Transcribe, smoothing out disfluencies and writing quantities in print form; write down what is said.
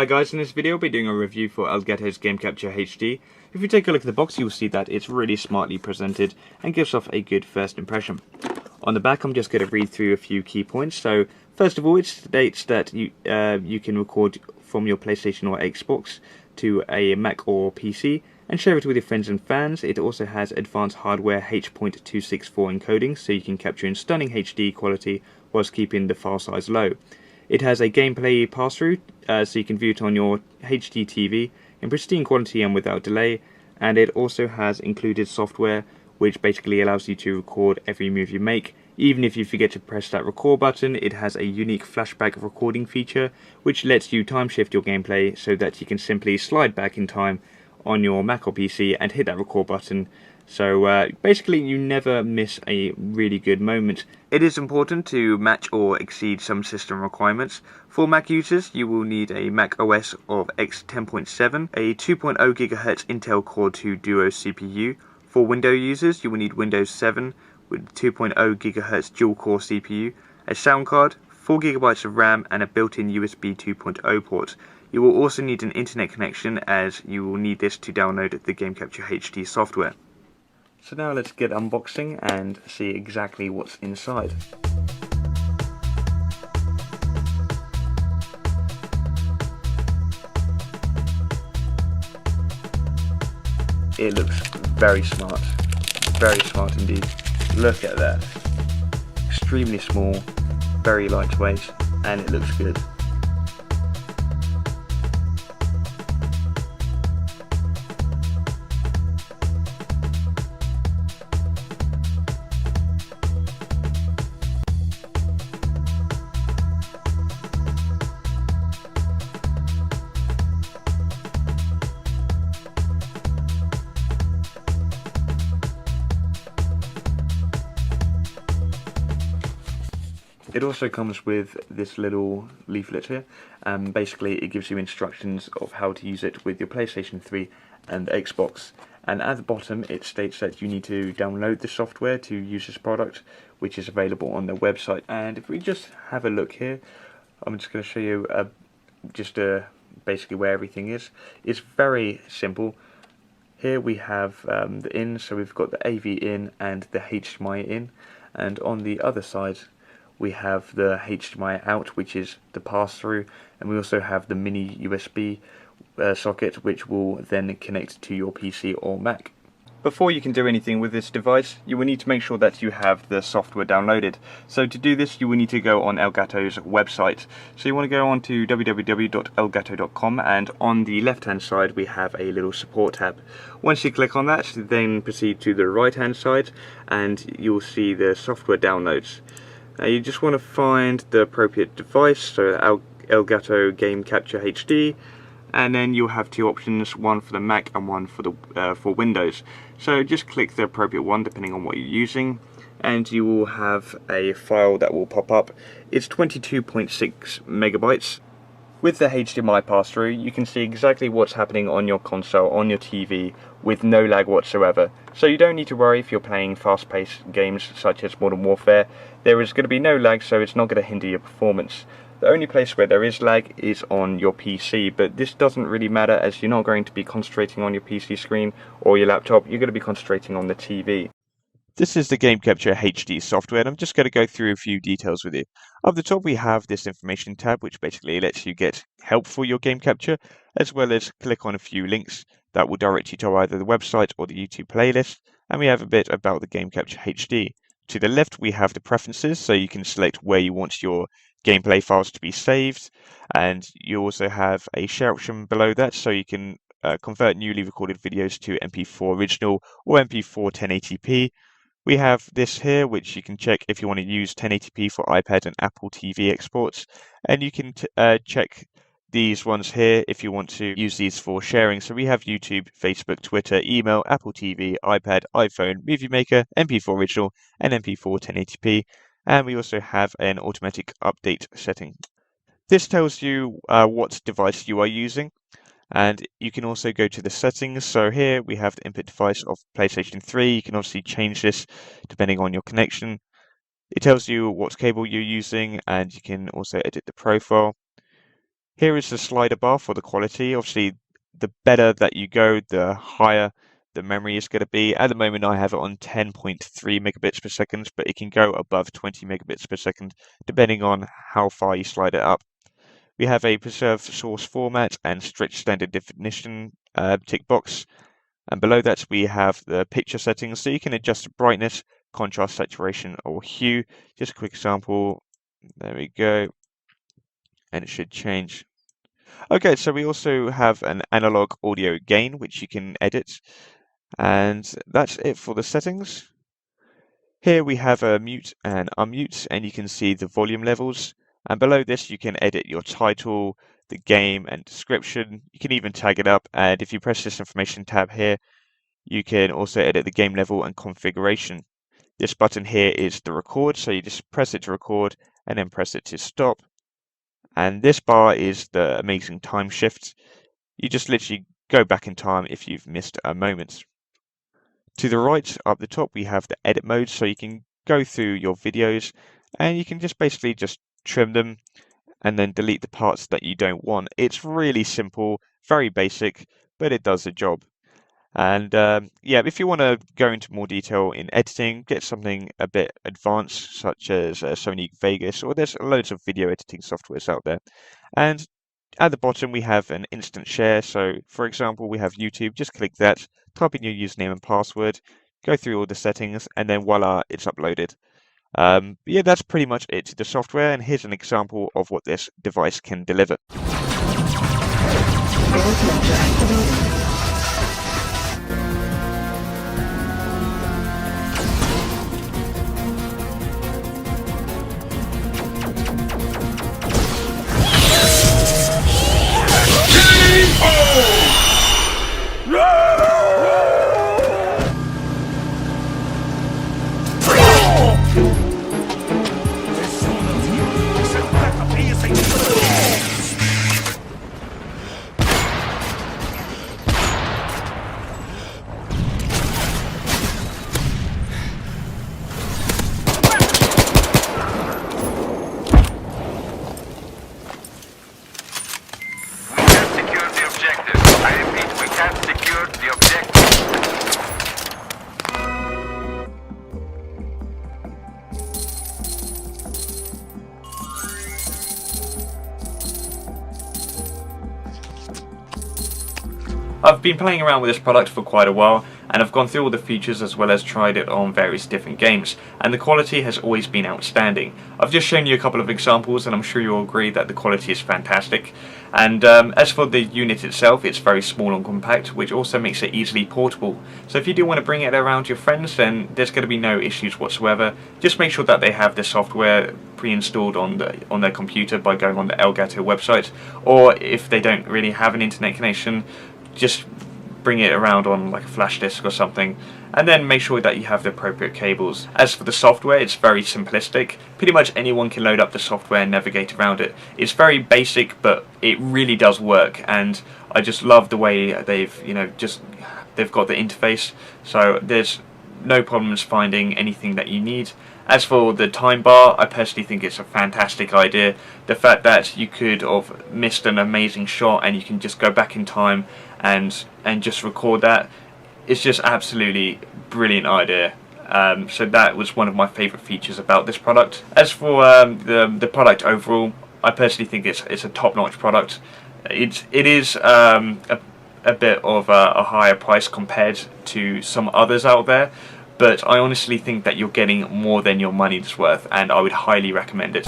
Hi guys, in this video I'll be doing a review for Elgato's Game Capture HD. If you take a look at the box, you'll see that it's really smartly presented and gives off a good first impression. On the back, I'm just going to read through a few key points. So first of all, it states that you can record from your PlayStation or Xbox to a Mac or PC and share it with your friends and fans. It also has advanced hardware H.264 encoding, so you can capture in stunning HD quality whilst keeping the file size low. It has a gameplay pass-through, so you can view it on your HD TV in pristine quality and without delay, and it also has included software which basically allows you to record every move you make. Even if you forget to press that record button, it has a unique flashback recording feature which lets you time shift your gameplay so that you can simply slide back in time on your Mac or PC and hit that record button. So basically you never miss a really good moment. It is important to match or exceed some system requirements. For Mac users, you will need a Mac OS of X10.7, a 2.0 GHz Intel Core 2 Duo CPU. For Windows users, you will need Windows 7 with 2.0 GHz dual core CPU, a sound card, 4 GB of RAM and a built-in USB 2.0 port. You will also need an internet connection, as you will need this to download the Game Capture HD software. So now let's get unboxing and see exactly what's inside. It looks very smart indeed. Look at that. Extremely small, very lightweight, and it looks good. It also comes with this little leaflet here. Basically it gives you instructions of how to use it with your PlayStation 3 and Xbox. And at the bottom it states that you need to download the software to use this product, which is available on their website. And if we just have a look here, I'm just going to show you basically where everything is. It's very simple. Here we have the in, so we've got the AV in and the HDMI in, and on the other side we have the HDMI out, which is the pass-through, and we also have the mini USB socket, which will then connect to your PC or Mac. Before you can do anything with this device, you will need to make sure that you have the software downloaded. So to do this, you will need to go on Elgato's website. So you want to go on to www.elgato.com, and on the left hand side we have a little support tab. Once you click on that, then proceed to the right hand side and you'll see the software downloads. You just want to find the appropriate device, so Elgato Game Capture HD, and then you'll have two options, one for the Mac and one for Windows. So just click the appropriate one depending on what you're using, and you will have a file that will pop up. It's 22.6 megabytes. With the HDMI pass-through, you can see exactly what's happening on your console, on your TV, with no lag whatsoever. So you don't need to worry if you're playing fast-paced games such as Modern Warfare. There is going to be no lag, so it's not going to hinder your performance. The only place where there is lag is on your PC, but this doesn't really matter, as you're not going to be concentrating on your PC screen or your laptop, you're going to be concentrating on the TV. This is the Game Capture HD software, and I'm just going to go through a few details with you. Up the top we have this information tab, which basically lets you get help for your game capture, as well as click on a few links that will direct you to either the website or the YouTube playlist. And we have a bit about the Game Capture HD. To the left we have the preferences, so you can select where you want your gameplay files to be saved, and you also have a share option below that, so you can convert newly recorded videos to MP4 original or MP4 1080p. We have this here, which you can check if you want to use 1080p for iPad and Apple TV exports, and you can check these ones here if you want to use these for sharing. So we have YouTube, Facebook, Twitter, email, Apple TV, iPad, iPhone, Movie Maker, MP4 original, and MP4 1080p, and we also have an automatic update setting. This tells you what device you are using. And you can also go to the settings. So here we have the input device of PlayStation 3. You can obviously change this depending on your connection. It tells you what cable you're using, and you can also edit the profile. Here is the slider bar for the quality. Obviously, the better that you go, the higher the memory is going to be. At the moment, I have it on 10.3 megabits per second, but it can go above 20 megabits per second, depending on how far you slide it up. We have a preserve source format and strict standard definition tick box. And below that, we have the picture settings, so you can adjust the brightness, contrast, saturation, or hue. Just a quick example. There we go. And it should change. Okay, so we also have an analog audio gain, which you can edit. And that's it for the settings. Here we have a mute and unmute, and you can see the volume levels. And below this, you can edit your title, the game, and description. You can even tag it up. And if you press this information tab here, you can also edit the game level and configuration. This button here is the record, so you just press it to record and then press it to stop. And this bar is the amazing time shift. You just literally go back in time if you've missed a moment. To the right, up the top, we have the edit mode, so you can go through your videos and you can just basically just trim them and then delete the parts that you don't want. It's really simple, very basic, but it does the job. And yeah, if you want to go into more detail in editing, get something a bit advanced, such as Sony Vegas, or there's loads of video editing softwares out there. And at the bottom, we have an instant share. So, for example, we have YouTube. Just click that, type in your username and password, go through all the settings, and then voila, it's uploaded. Yeah, that's pretty much it to the software. And here's an example of what this device can deliver. I've been playing around with this product for quite a while, and I've gone through all the features as well as tried it on various different games, and the quality has always been outstanding. I've just shown you a couple of examples, and I'm sure you'll agree that the quality is fantastic. And as for the unit itself, it's very small and compact, which also makes it easily portable. So if you do want to bring it around to your friends, then there's going to be no issues whatsoever. Just make sure that they have the software pre-installed on their computer by going on the Elgato website, or if they don't really have an internet connection, just bring it around on like a flash disk or something, and then make sure that you have the appropriate cables. As for the software, it's very simplistic. Pretty much anyone can load up the software and navigate around it. It's very basic, but it really does work, and I just love the way they've got the interface, so there's no problems finding anything that you need. As for the time bar, I personally think it's a fantastic idea. The fact that you could have missed an amazing shot and you can just go back in time and just record that, it's just absolutely brilliant idea. So that was one of my favourite features about this product. As for the product overall, I personally think it's a top-notch product. It is a bit of a higher price compared to some others out there, but I honestly think that you're getting more than your money's worth, and I would highly recommend it.